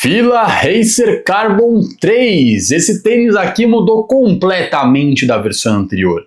Fila Racer Carbon 3. Esse tênis aqui mudou completamente da versão anterior.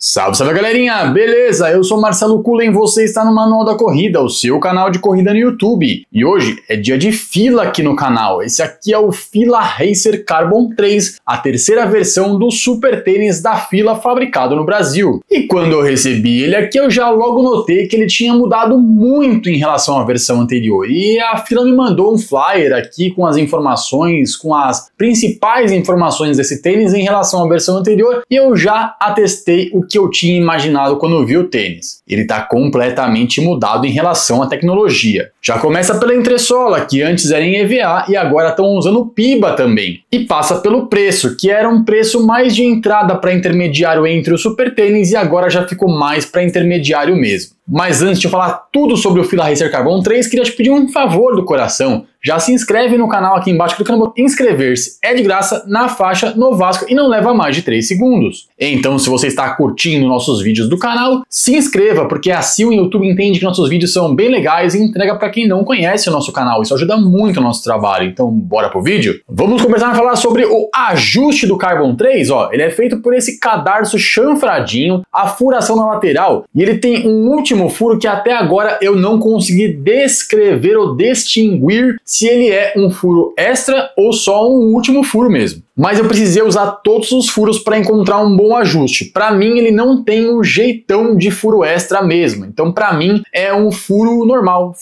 Salve, salve galerinha! Beleza? Eu sou Marcelo Cullen, você está no Manual da Corrida, o seu canal de corrida no YouTube. E hoje é dia de fila aqui no canal. Esse aqui é o Fila Racer Carbon 3, a terceira versão do super tênis da Fila fabricado no Brasil. E quando eu recebi ele aqui, eu já logo notei que ele tinha mudado muito em relação à versão anterior. E a Fila me mandou um flyer aqui com as informações, com as principais informações desse tênis em relação à versão anterior, e eu já atestei o que eu tinha imaginado quando eu vi o tênis. Ele está completamente mudado em relação à tecnologia. Já começa pela entressola, que antes era em EVA e agora estão usando PIBA também. E passa pelo preço, que era um preço mais de entrada para intermediário entre o super tênis e agora já ficou mais para intermediário mesmo. Mas antes de eu falar tudo sobre o Fila Racer Carbon 3, queria te pedir um favor do coração. Já se inscreve no canal aqui embaixo, clica no botão inscrever-se. É de graça, na faixa, no Vasco e não leva mais de 3 segundos. Então, se você está curtindo nossos vídeos do canal, se inscreva, porque assim o YouTube entende que nossos vídeos são bem legais e entrega para quem não conhece o nosso canal. Isso ajuda muito o nosso trabalho. Então, bora pro vídeo? Vamos começar a falar sobre o ajuste do Carbon 3. Ele é feito por esse cadarço chanfradinho, a furação na lateral, e ele tem um último furo que até agora eu não consegui descrever ou distinguir se ele é um furo extra ou só um último furo mesmo. Mas eu precisei usar todos os furos para encontrar um bom ajuste. Para mim ele não tem um jeitão de furo extra mesmo. Então para mim é um furo normal,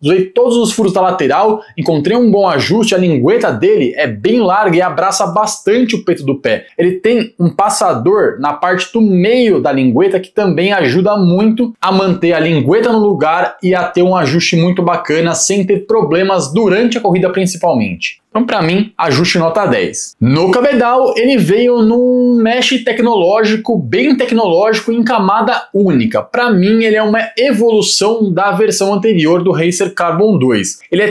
Usei todos os furos da lateral, encontrei um bom ajuste, a lingueta dele é bem larga e abraça bastante o peito do pé. Ele tem um passador na parte do meio da lingueta que também ajuda muito a manter a lingueta no lugar e a ter um ajuste muito bacana sem ter problemas durante a corrida principalmente. Então, para mim, ajuste nota 10. No cabedal, ele veio num mesh tecnológico, bem tecnológico, em camada única. Para mim, ele é uma evolução da versão anterior do Racer Carbon 2. Ele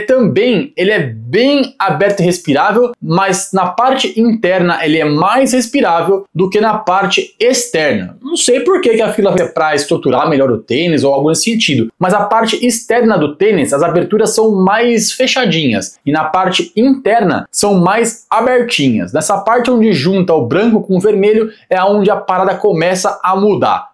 é bem aberto e respirável, mas na parte interna ele é mais respirável do que na parte externa. Não sei por que a Fila é para estruturar melhor o tênis ou algo nesse sentido, mas a parte externa do tênis, as aberturas são mais fechadinhas, e na parte interna são mais abertinhas. Nessa parte onde junta o branco com o vermelho é onde a parada começa a mudar.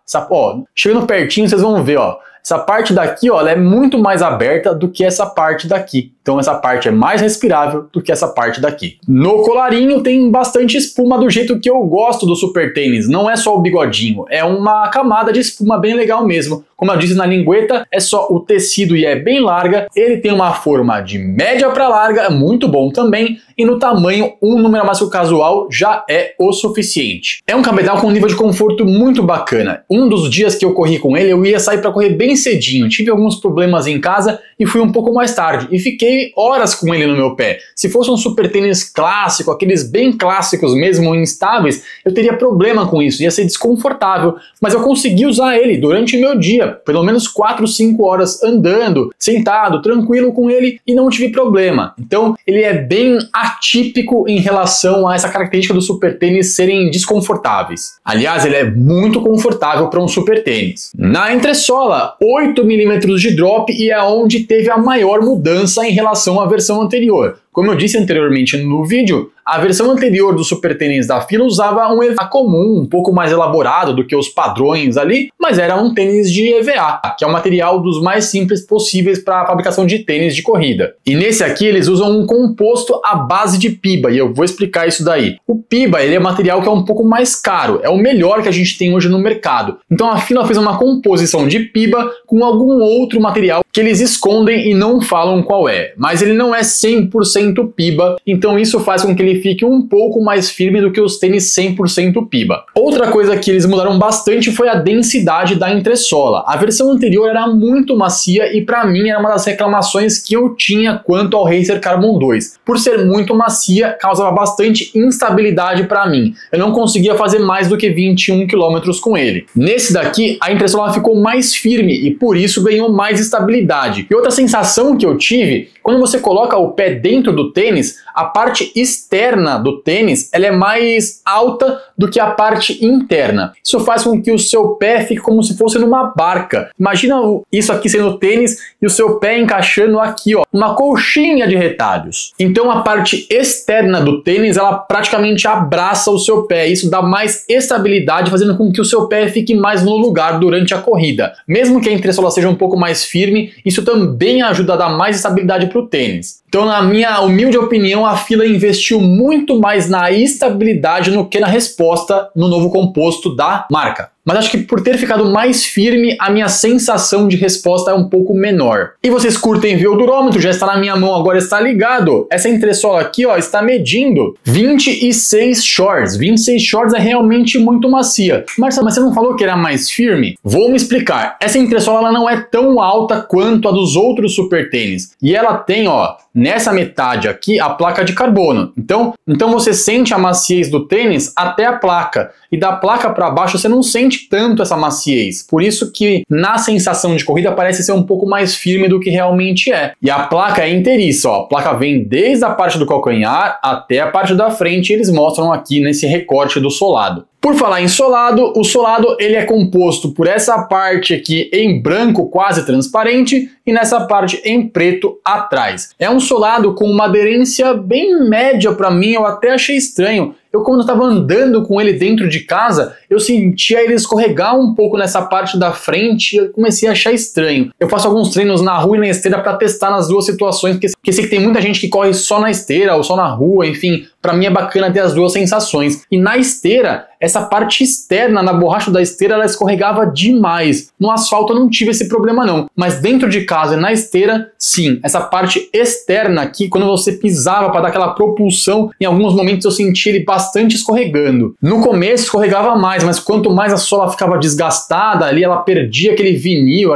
Chegando pertinho vocês vão ver, essa parte daqui, ela é muito mais aberta do que essa parte daqui. Então essa parte é mais respirável do que essa parte daqui. No colarinho tem bastante espuma do jeito que eu gosto do super tênis. Não é só o bigodinho, é uma camada de espuma bem legal mesmo. Como eu disse, na lingueta é só o tecido e é bem larga. Ele tem uma forma de média para larga, muito bom também. E no tamanho, um número mais que o casual já é o suficiente. É um cabedal com um nível de conforto muito bacana. Um dos dias que eu corri com ele, eu ia sair para correr bem cedinho. Tive alguns problemas em casa e fui um pouco mais tarde. E fiquei horas com ele no meu pé. Se fosse um super tênis clássico, aqueles bem clássicos mesmo, instáveis, eu teria problema com isso. Ia ser desconfortável. Mas eu consegui usar ele durante o meu dia. Pelo menos 4, 5 horas andando, sentado, tranquilo com ele e não tive problema. Então ele é bem atípico em relação a essa característica do super tênis serem desconfortáveis. Aliás, ele é muito confortável para um super tênis. Na entressola, 8 mm de drop e é onde teve a maior mudança em relação à versão anterior. Como eu disse anteriormente no vídeo, a versão anterior do super tênis da Fila usava um EVA comum, um pouco mais elaborado do que os padrões ali, mas era um tênis de EVA, que é um material dos mais simples possíveis para a fabricação de tênis de corrida. E nesse aqui eles usam um composto à base de PIBA, e eu vou explicar isso daí. O PIBA ele é um material que é um pouco mais caro, é o melhor que a gente tem hoje no mercado. Então a Fila fez uma composição de PIBA com algum outro material que eles escondem e não falam qual é, mas ele não é 100% PIBA, então isso faz com que ele fique um pouco mais firme do que os tênis 100% PIBA. Outra coisa que eles mudaram bastante foi a densidade da entressola. A versão anterior era muito macia e para mim era uma das reclamações que eu tinha quanto ao Racer Carbon 2. Por ser muito macia, causava bastante instabilidade para mim. Eu não conseguia fazer mais do que 21 km com ele. Nesse daqui, a entressola ficou mais firme e por isso ganhou mais estabilidade. E outra sensação que eu tive, quando você coloca o pé dentro acabamento do tênis, a parte externa do tênis, ela é mais alta do que a parte interna. Isso faz com que o seu pé fique como se fosse numa barca. Imagina isso aqui sendo tênis e o seu pé encaixando aqui, ó, uma colchinha de retalhos. Então a parte externa do tênis, ela praticamente abraça o seu pé. Isso dá mais estabilidade, fazendo com que o seu pé fique mais no lugar durante a corrida. Mesmo que a entressola seja um pouco mais firme, isso também ajuda a dar mais estabilidade para o tênis. Então, na minha humilde opinião, a Fila investiu muito mais na estabilidade do que na resposta no novo composto da marca. Mas acho que por ter ficado mais firme, a minha sensação de resposta é um pouco menor. E vocês curtem ver o durômetro, já está na minha mão, agora está ligado. Essa entressola aqui, ó, está medindo 26 shorts. 26 shorts é realmente muito macia. Marcelo, mas você não falou que era mais firme? Vou me explicar. Essa entressola ela não é tão alta quanto a dos outros super tênis. E ela tem, ó, nessa metade aqui, a placa de carbono. Então você sente a maciez do tênis até a placa. E da placa para baixo você não sente tanto essa maciez. Por isso que na sensação de corrida parece ser um pouco mais firme do que realmente é. E a placa é inteiriça, ó. A placa vem desde a parte do calcanhar até a parte da frente e eles mostram aqui nesse recorte do solado. Por falar em solado, o solado ele é composto por essa parte aqui em branco quase transparente e nessa parte em preto atrás. É um solado com uma aderência bem média para mim, eu até achei estranho. Eu quando estava andando com ele dentro de casa, eu sentia ele escorregar um pouco nessa parte da frente e eu comecei a achar estranho. Eu faço alguns treinos na rua e na esteira para testar nas duas situações, porque sei que tem muita gente que corre só na esteira ou só na rua, enfim, para mim é bacana ter as duas sensações. E na esteira, essa parte externa na borracha da esteira, ela escorregava demais. No asfalto eu não tive esse problema não, mas dentro de casa e na esteira, sim. Essa parte externa aqui, quando você pisava para dar aquela propulsão, em alguns momentos eu senti ele bastante escorregando. No começo escorregava mais, mas quanto mais a sola ficava desgastada ali, ela perdia aquele vinil,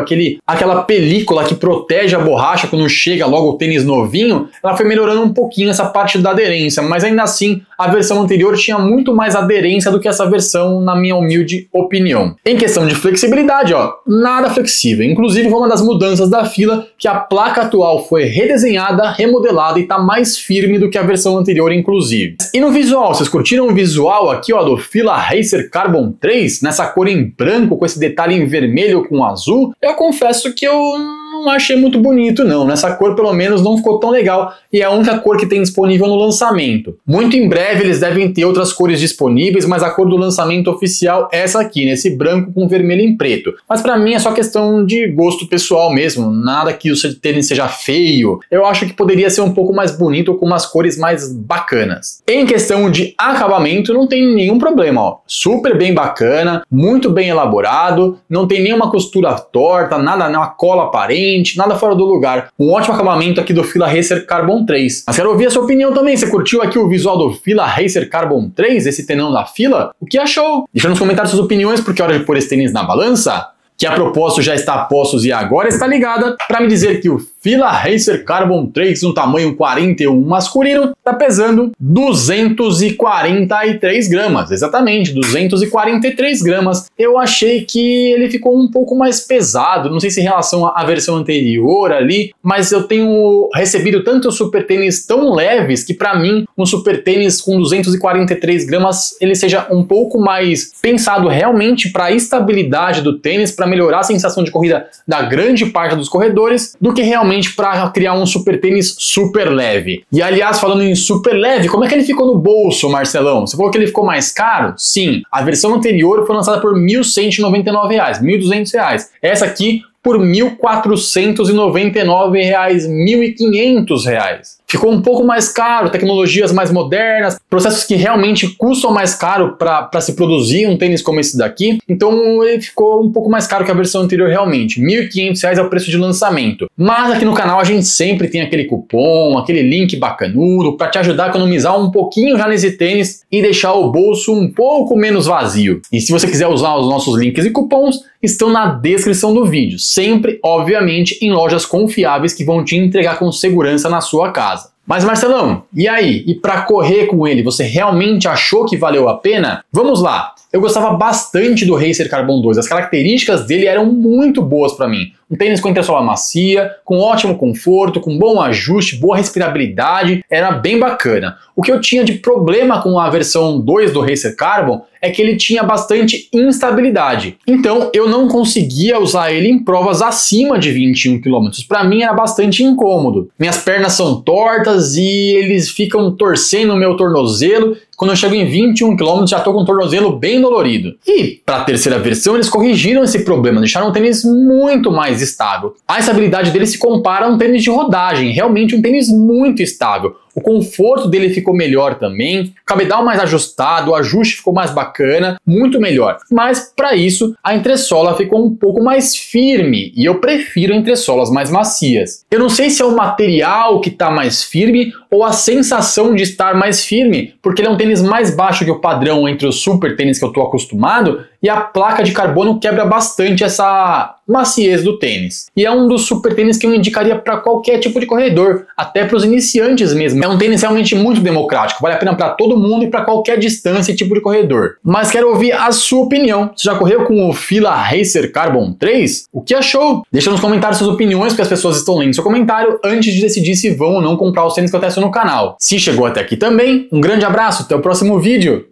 aquela película que protege a borracha quando chega logo o tênis novinho, ela foi melhorando um pouquinho essa parte da aderência, mas ainda assim a versão anterior tinha muito mais aderência do que essa versão, na minha humilde opinião. Em questão de flexibilidade, ó, nada flexível. Inclusive foi uma das mudanças da Fila, que a placa atual foi redesenhada, remodelada e está mais firme do que a versão anterior, inclusive. E no visual, vocês curtiram o visual aqui, ó, do Fila Racer Carbon 3, nessa cor em branco com esse detalhe em vermelho com azul? Eu confesso que eu não achei muito bonito não, nessa cor pelo menos não ficou tão legal e é a única cor que tem disponível no lançamento. Muito em breve eles devem ter outras cores disponíveis, mas a cor do lançamento oficial é essa aqui, nesse branco com vermelho em preto. Mas pra mim é só questão de gosto pessoal mesmo, nada que o tênis seja feio. Eu acho que poderia ser um pouco mais bonito com umas cores mais bacanas. Em questão de acabamento não tem nenhum problema, ó. Super bem bacana, muito bem elaborado, não tem nenhuma costura torta, nada, nenhuma cola aparente, nada fora do lugar. Um ótimo acabamento aqui do Fila Racer Carbon 3. Mas quero ouvir a sua opinião também. Você curtiu aqui o visual do Fila Racer Carbon 3, esse tenão da Fila? O que achou? Deixa nos comentários suas opiniões, porque é hora de pôr esse tênis na balança, que a propósito já está a postos e agora está ligada, para me dizer que o Fila Racer Carbon 3 no tamanho 41 masculino está pesando 243 gramas, exatamente, 243 gramas. Eu achei que ele ficou um pouco mais pesado, não sei se em relação à versão anterior ali, mas eu tenho recebido tanto super tênis tão leves que para mim um super tênis com 243 gramas ele seja um pouco mais pensado realmente para a estabilidade do tênis, para melhorar a sensação de corrida da grande parte dos corredores, do que realmente para criar um super tênis super leve. E aliás, falando em super leve, como é que ele ficou no bolso, Marcelão? Você falou que ele ficou mais caro? Sim, a versão anterior foi lançada por R$ 1.199, R$ 1.200. Essa aqui por R$ 1.499, R$ 1.500. Ficou um pouco mais caro, tecnologias mais modernas, processos que realmente custam mais caro para se produzir um tênis como esse daqui. Então ele ficou um pouco mais caro que a versão anterior realmente. R$ 1.500 é o preço de lançamento. Mas aqui no canal a gente sempre tem aquele cupom, aquele link bacanudo para te ajudar a economizar um pouquinho já nesse tênis e deixar o bolso um pouco menos vazio. E se você quiser usar os nossos links e cupons, estão na descrição do vídeo. Sempre, obviamente, em lojas confiáveis que vão te entregar com segurança na sua casa. Mas Marcelão, e aí? E para correr com ele, você realmente achou que valeu a pena? Vamos lá! Eu gostava bastante do Racer Carbon 2, as características dele eram muito boas para mim. Um um tênis com entressola macia, com ótimo conforto, com bom ajuste, boa respirabilidade, era bem bacana. O que eu tinha de problema com a versão 2 do Racer Carbon é que ele tinha bastante instabilidade. Então eu não conseguia usar ele em provas acima de 21 km. Para mim era bastante incômodo. Minhas pernas são tortas e eles ficam torcendo o meu tornozelo. Quando eu chego em 21 km já estou com o tornozelo bem dolorido. E para a terceira versão eles corrigiram esse problema, deixaram o tênis muito mais estável. A estabilidade dele se compara a um tênis de rodagem, realmente um tênis muito estável. O conforto dele ficou melhor também, o cabedal mais ajustado, o ajuste ficou mais bacana, muito melhor. Mas para isso a entressola ficou um pouco mais firme e eu prefiro entressolas mais macias. Eu não sei se é o material que está mais firme ou a sensação de estar mais firme, porque ele é um tênis mais baixo que o padrão entre os super tênis que eu estou acostumado e a placa de carbono quebra bastante essa maciez do tênis. E é um dos super tênis que eu indicaria para qualquer tipo de corredor, até para os iniciantes mesmo. É um tênis realmente muito democrático, vale a pena para todo mundo e para qualquer distância e tipo de corredor. Mas quero ouvir a sua opinião. Você já correu com o Fila Racer Carbon 3? O que achou? Deixa nos comentários suas opiniões, porque as pessoas estão lendo seu comentário antes de decidir se vão ou não comprar os tênis que eu testo no canal. Se chegou até aqui também, um grande abraço, até o próximo vídeo.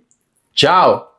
Tchau!